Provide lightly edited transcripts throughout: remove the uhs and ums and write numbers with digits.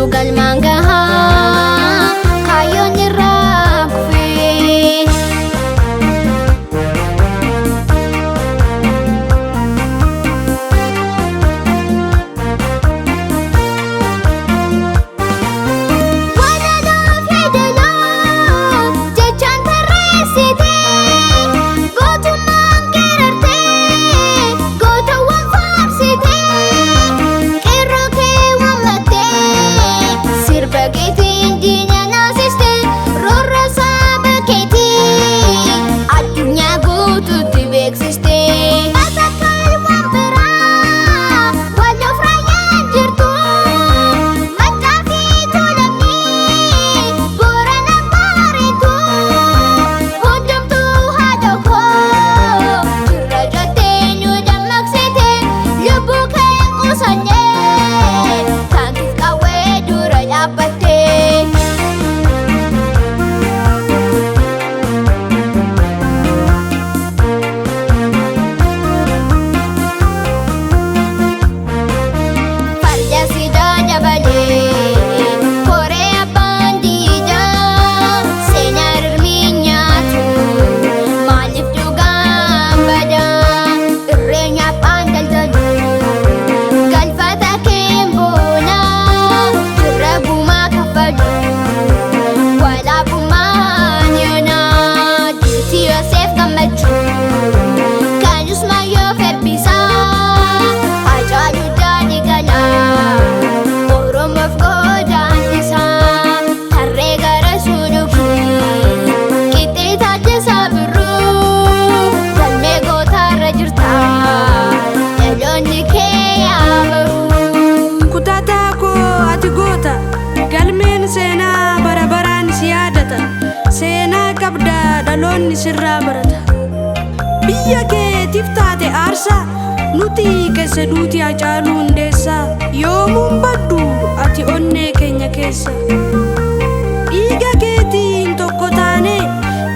Abjuu galmaan gahaa kaayyoon irraa kufee. Walaloof yaadaloo jechaan tarreessitee gootummaan geerartee gootawwan faarsitee qeerroo kee waammattee sirba keetiin diina naasistee roorroo saba keetii addunyaa guutuutti beeksistee. Asakal waan biraa walloof raayyaan jirtu maccaa fi tuulamni boorana bareedu hundumtuu haadha koo jirra jettee nu dammaqsite lubbuu kee qusannee taankiif qawwee dura dhaabbattee. Farda sidaa dabalee koree abbaan diidaa seenaa rirmii nyaatu maaliif dhugaan badaa irree nyaaphaan daldalu galfata keen boonaa jirra gumaa kaffalu walaabummaan yoonaa duuti Yoosef gammachuu kan Usmaayoof eebbisaa Hacaaluu daandii galaa Oromoof godaannisaa tarree gara suudhukii qixxee taaddasaa birruu galmee gootaarra jirtaa dhaloonni kee yaa baruu. Kutataa koo ati goota galmeen seenaa bara baraan si yaadata seenaa qabda dhaloonni sirraa barata. Biyya keetiif taate aarsaa nuti keessa duuti Hacaaluu Hundeessaa yoomuun baddu ati onnee keenya keessa. Dhiiga keetiin tokko taanee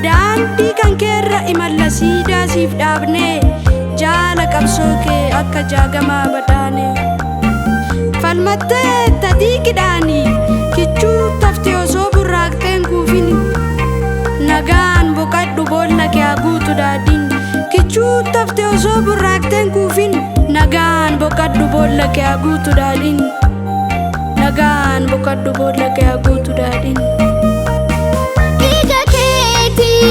daandii kan keerra imalla siidaa siif dhaabnee jaala qabsoo kee akka jaagamaa badhaanee. Falmattee tadiikidhaanii kichuu tafte osoo burraaqxeen kuufin nagaan boqadhu boolla kee haguutu daadhiin. Kichuu tafte osoo burraaqxeen kuufin nagaan boqadhu boolla kee haguutu daadhiin. Nagaan boqadhu boolla kee haguutu daadhiin. Dhiiga keetii